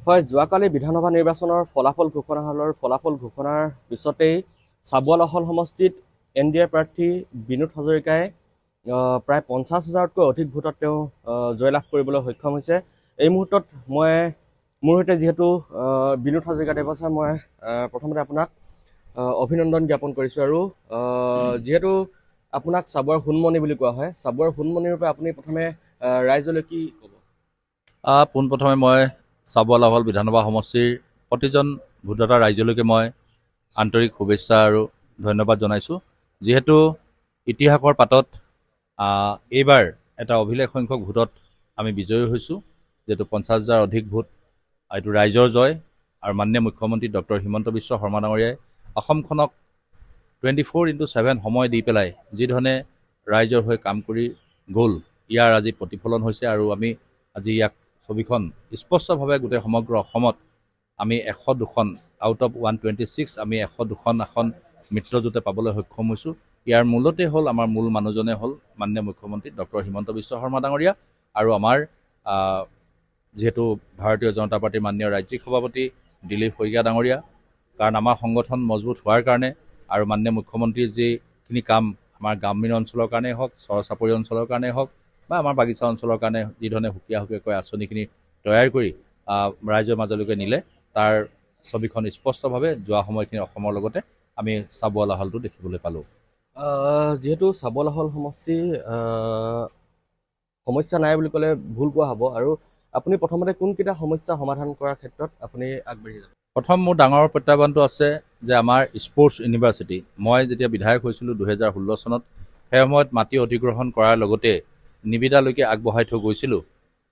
হয়, যোৱাকালি বিধানসভা নিৰ্বাচনৰ ফলাফল ঘোষণাৰ পিছতেই চাবুৱা লাহন সমষ্টিত NDA প্ৰাৰ্থী বিনোদ হাজৰিকাই প্ৰায় 50,000তকৈ অধিক ভোটত তেওঁ জয়লাভ কৰিবলৈ সক্ষম হৈছে। এই মুহূৰ্তত মোৰ সৈতে যিহেতু বিনোদ হাজৰিকাদেৱ আছে, মই প্ৰথমতে আপোনাক অভিনন্দন জ্ঞাপন কৰিছোঁ। আৰু যিহেতু আপোনাক চাবুৱাৰ সোণমণি বুলি কোৱা হয়, চাবুৱাৰ সোণমণিৰ ৰূপে আপুনি প্ৰথমে ৰাইজলৈ কি ক'ব? পোনপ্ৰথমে মই চাবুৱা লাহন বিধানসভা সমষ্টিৰ প্ৰতিজন ভোটদাতা ৰাইজলৈকে মই আন্তৰিক শুভেচ্ছা আৰু ধন্যবাদ জনাইছোঁ। যিহেতু ইতিহাসৰ পাতত এইবাৰ এটা অভিলেখ সংখ্যক ভোটত আমি বিজয়ী হৈছোঁ, যিহেতু 50,000 অধিক ভোট এইটো ৰাইজৰ জয়। আৰু মাননীয় মুখ্যমন্ত্ৰী ডক্টৰ হিমন্ত বিশ্ব শৰ্মা ডাঙৰীয়াই অসমখনক 24/7 সময় দি পেলাই যিধৰণে ৰাইজৰ হৈ কাম কৰি গ'ল, ইয়াৰ আজি প্ৰতিফলন হৈছে। আৰু আমি আজি ইয়াক ছবিখন স্পষ্টভাৱে গোটেই সমগ্ৰ অসমত আমি 102খন আউট অফ 126 আমি 102খন আসন মিত্ৰজোঁটে পাবলৈ সক্ষম হৈছোঁ। ইয়াৰ মূলতে হ'ল আমাৰ মূল মানুহজনে হ'ল মাননীয় মুখ্যমন্ত্ৰী ডক্টৰ হিমন্ত বিশ্ব শৰ্মা ডাঙৰীয়া আৰু আমাৰ যিহেতু ভাৰতীয় জনতা পাৰ্টীৰ মাননীয় ৰাজ্যিক সভাপতি দিলীপ শইকীয়া ডাঙৰীয়া। কাৰণ আমাৰ সংগঠন মজবুত হোৱাৰ কাৰণে আৰু মাননীয় মুখ্যমন্ত্ৰীৰ যিখিনি কাম আমাৰ গ্ৰামীণ অঞ্চলৰ কাৰণেই হওক, চৰ চাপৰি অঞ্চলৰ কাৰণেই হওক বা আমাৰ বাগিচা অঞ্চলৰ কাৰণে যিধৰণে সুকীয়াকৈ আঁচনিখিনি তৈয়াৰ কৰি ৰাইজৰ মাজলৈকে নিলে, তাৰ ছবিখন স্পষ্টভাৱে যোৱা সময়খিনি অসমৰ লগতে আমি চাবুৱা লাহনটো দেখিবলৈ পালোঁ। যিহেতু চাবুৱা লাহন সমষ্টি সমস্যা নাই বুলি ক'লে ভুল কোৱা হ'ব, আৰু আপুনি প্ৰথমতে কোনকেইটা সমস্যা সমাধান কৰাৰ ক্ষেত্ৰত আপুনি আগবাঢ়ি যাব? প্ৰথম মোৰ ডাঙৰ প্ৰত্যাহ্বানটো আছে যে আমাৰ স্পৰ্টছ ইউনিভাৰ্চিটি। মই যেতিয়া বিধায়ক হৈছিলোঁ 2016 চনত, সেই সময়ত মাটি অধিগ্ৰহণ কৰাৰ লগতে নিবিদালৈকে আগবঢ়াই থৈ গৈছিলোঁ।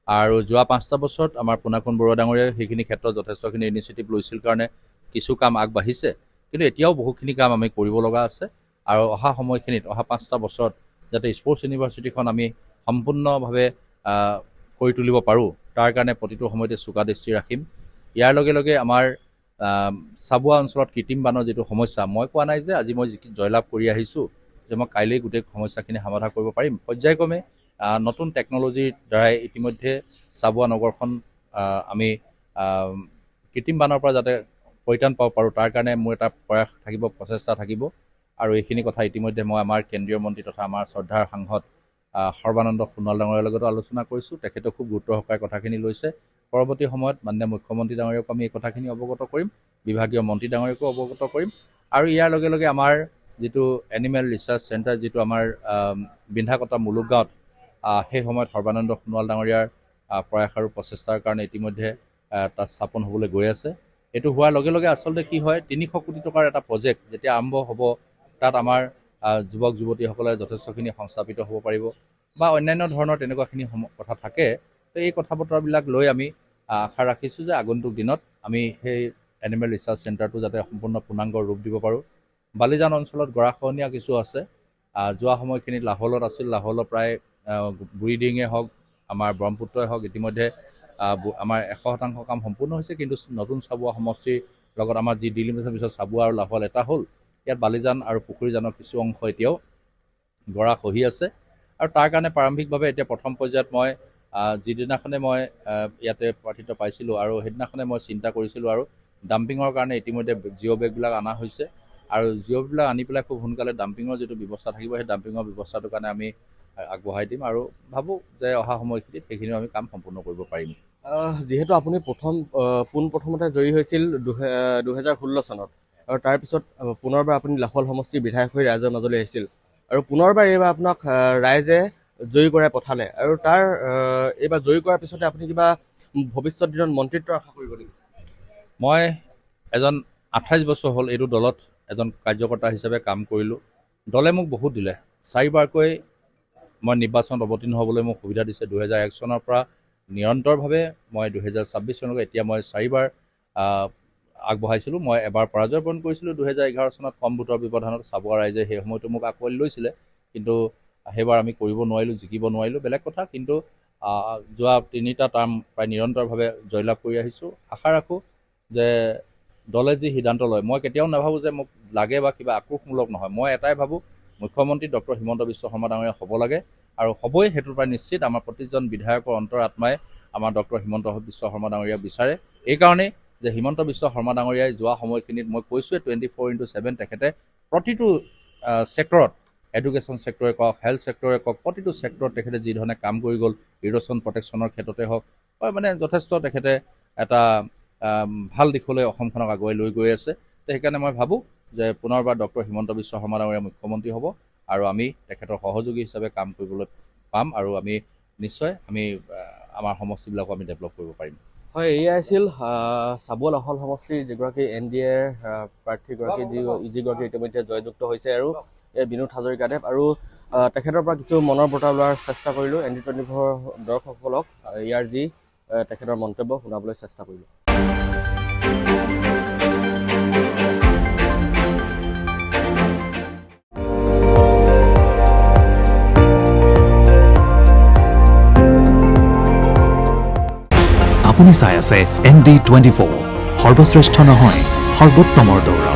আৰু যোৱা 5টা বছৰত আমাৰ পোনাকুণ বৰুৱা ডাঙৰীয়াই সেইখিনি ক্ষেত্ৰত যথেষ্টখিনি ইনিচিয়েটিভ লৈছিল কাৰণে কিছু কাম আগবাঢ়িছে, কিন্তু এতিয়াও বহুখিনি কাম আমি কৰিব লগা আছে। আৰু অহা সময়খিনিত অহা 5টা বছৰত যাতে স্পৰ্টছ ইউনিভাৰ্চিটিখন আমি সম্পূৰ্ণভাৱে কৰি তুলিব পাৰোঁ, তাৰ কাৰণে প্ৰতিটো সময়তে চোকা দৃষ্টি ৰাখিম। ইয়াৰ লগে লগে আমাৰ চাবুৱা অঞ্চলত কৃত্ৰিম বানৰ যিটো সমস্যা, মই কোৱা নাই যে আজি মই জয়লাভ কৰি আহিছোঁ যে মই কাইলৈ গোটেই সমস্যাখিনি সমাধান কৰিব পাৰিম। পৰ্যায়ক্ৰমে নতুন টেকন'লজিৰ দ্বাৰাই ইতিমধ্যে চাবুৱা নগৰখন আমি কৃত্ৰিম বানৰ পৰা যাতে পৰিত্ৰাণ পাব পাৰোঁ, তাৰ কাৰণে মোৰ এটা প্ৰয়াস থাকিব, প্ৰচেষ্টা থাকিব। আৰু এইখিনি কথা ইতিমধ্যে মই আমাৰ কেন্দ্ৰীয় মন্ত্ৰী তথা আমাৰ শ্ৰদ্ধাৰ সাংসদ সৰ্বানন্দ সোণোৱাল ডাঙৰীয়াৰ লগতো আলোচনা কৰিছোঁ। তেখেতেও খুব গুৰুত্ব সহকাৰে কথাখিনি লৈছে। পৰৱৰ্তী সময়ত মাননীয় মুখ্যমন্ত্ৰী ডাঙৰীয়াকো আমি এই কথাখিনি অৱগত কৰিম, বিভাগীয় মন্ত্ৰী ডাঙৰীয়াকো অৱগত কৰিম। আৰু ইয়াৰ লগে লগে আমাৰ যিটো এনিমেল ৰিচাৰ্চ চেণ্টাৰ, যিটো আমাৰ বিন্ধাকটা মুলুক গাঁৱত সেই সময়ত সৰ্বানন্দ সোণোৱাল ডাঙৰীয়াৰ প্ৰয়াস আৰু প্ৰচেষ্টাৰ কাৰণে ইতিমধ্যে তাত স্থাপন হ'বলৈ গৈ আছে। এইটো হোৱাৰ লগে লগে আচলতে কি হয়, 300 কোটি টকাৰ এটা প্ৰজেক্ট যেতিয়া আৰম্ভ হ'ব, তাত আমাৰ যুৱক যুৱতীসকলে যথেষ্টখিনি সংস্থাপিত হ'ব পাৰিব বা অন্যান্য ধৰণৰ তেনেকুৱাখিনি কথা থাকে। তো এই কথা বতৰাবিলাক লৈ আমি আশা ৰাখিছোঁ যে আগন্তুক দিনত আমি সেই এনিমেল ৰিচাৰ্চ চেণ্টাৰটো যাতে সম্পূৰ্ণ পূৰ্ণাংগ ৰূপ দিব পাৰোঁ। বালিজান অঞ্চলত গৰাখহনীয়া কিছু আছে। যোৱা সময়খিনিত লাহোলত আছিল, লাহোলৰ প্ৰায় ব্ৰিডিঙে হওক, আমাৰ ব্ৰহ্মপুত্ৰই হওক, ইতিমধ্যে আমাৰ 100% কাম সম্পূৰ্ণ হৈছে। কিন্তু নতুন চাবুৱা সমষ্টিৰ লগত আমাৰ যি ডিলিমিটেশ্যনৰ পিছত চাবুৱা আৰু লাহোৱাল এটা হ'ল, ইয়াত বালিজান আৰু পুখুৰীজানৰ কিছু অংশ এতিয়াও গৰা খহি আছে। আৰু তাৰ কাৰণে প্ৰাৰম্ভিকভাৱে এতিয়া প্ৰথম পৰ্যায়ত মই যিদিনাখনে মই ইয়াতে প্ৰাৰ্থিত্ব পাইছিলোঁ আৰু সেইদিনাখনে মই চিন্তা কৰিছিলোঁ, আৰু ডাম্পিঙৰ কাৰণে ইতিমধ্যে জিঅ' বেগবিলাক অনা হৈছে। আৰু জিঅ' বেগবিলাক আনি পেলাই খুব সোনকালে ডাম্পিঙৰ যিটো ব্যৱস্থা থাকিব, সেই ডাম্পিঙৰ ব্যৱস্থাটোৰ কাৰণে আমি আগবঢ়াই দিম আৰু ভাবোঁ যে অহা সময়খিনিত সেইখিনিও আমি কাম সম্পূৰ্ণ কৰিব পাৰিম। যিহেতু আপুনি পোনপ্ৰথমতে জয়ী হৈছিল 2016 চনত, আৰু তাৰপিছত পুনৰবাৰ আপুনি লাহোৱাল সমষ্টিৰ বিধায়ক হৈ ৰাইজৰ মাজলৈ আহিছিল, আৰু পুনৰবাৰ এইবাৰ আপোনাক ৰাইজে জয়ী কৰাই পঠালে। আৰু এইবাৰ জয়ী কৰাৰ পিছতে আপুনি কিবা ভৱিষ্যত দিনত মন্ত্ৰিত্ব আশা কৰিব নেকি? মই 28 বছৰ হ'ল এইটো দলত এজন কাৰ্যকৰ্তা হিচাপে কাম কৰিলোঁ। দলে মোক বহুত দিলে। 4বাৰকৈ মই নিৰ্বাচনত অৱতীৰ্ণ হ'বলৈ মোক সুবিধা দিছে। 2001 চনৰ পৰা নিৰন্তৰভাৱে মই 2026 চনলৈকে এতিয়া মই 4বাৰ আগবঢ়াইছিলোঁ। মই এবাৰ পৰাজয় বৰণ কৰিছিলোঁ 2011 চনত কম ভোটৰ ব্যৱধানত। চাবুৱা ৰাইজে সেই সময়তো মোক আঁকোৱালি লৈছিলে, কিন্তু সেইবাৰ আমি কৰিব নোৱাৰিলোঁ, জিকিব নোৱাৰিলোঁ, বেলেগ কথা। কিন্তু যোৱা 3টা টাৰ্ম প্ৰায় নিৰন্তৰভাৱে জয়লাভ কৰি আহিছোঁ। আশা ৰাখোঁ যে দলে যি সিদ্ধান্ত লয়, মই কেতিয়াও নাভাবোঁ যে মোক লাগে বা কিবা আক্ৰোশমূলক নহয়। মই এটাই ভাবোঁ, মুখ্যমন্ত্ৰী ডক্টৰ হিমন্ত বিশ্ব শৰ্মা ডাঙৰীয়া হ'ব লাগে, আৰু হ'বই, সেইটোৰ পৰা নিশ্চিত। আমাৰ প্ৰতিজন বিধায়কৰ অন্তৰ আত্মাই আমাৰ ডক্টৰ হিমন্ত বিশ্ব শৰ্মা ডাঙৰীয়া বিচাৰে। এইকাৰণেই যে হিমন্ত বিশ্ব শৰ্মা ডাঙৰীয়াই যোৱা সময়খিনিত মই কৈছোঁৱে 24/7 তেখেতে প্ৰতিটো ছেক্টৰত, এডুকেশ্যন ছেক্টৰে কওক, হেল্থ ছেক্টৰে কওক, প্ৰতিটো ছেক্টৰত তেখেতে যি ধৰণে কাম কৰি গ'ল, ইৰ'শ্যন প্ৰটেকশ্যনৰ ক্ষেত্ৰতে হওক, মানে যথেষ্ট তেখেতে এটা ভাল দিশলৈ অসমখনক আগুৱাই লৈ গৈ আছে। সেইকাৰণে মই ভাবোঁ যে পুনৰবাৰ ডক্টৰ হিমন্ত বিশ্ব শৰ্মা ডাঙৰীয়া মুখ্যমন্ত্ৰী হ'ব আৰু আমি তেখেতৰ সহযোগী হিচাপে কাম কৰিবলৈ পাম আৰু আমি নিশ্চয় আমাৰ সমষ্টিবিলাকো আমি ডেভেলপ কৰিব পাৰিম। হয়, এয়া আছিল চাবুৱাল আসন সমষ্টিৰ যিগৰাকী NDAৰ প্ৰাৰ্থীগৰাকী যিগৰাকী ইতিমধ্যে জয়যুক্ত হৈছে আৰু বিনোদ হাজৰিকাদেৱ, আৰু তেখেতৰ পৰা কিছু মনৰ বতৰা লোৱাৰ চেষ্টা কৰিলোঁ। ND24 দৰ্শকসকলক ইয়াৰ যি তেখেতৰ মন্তব্য শুনাবলৈ চেষ্টা কৰিলোঁ। আপুনি চাই আছে ND24, সৰ্বশ্ৰেষ্ঠ নহয় সৰ্বোত্তমৰ দৌৰা।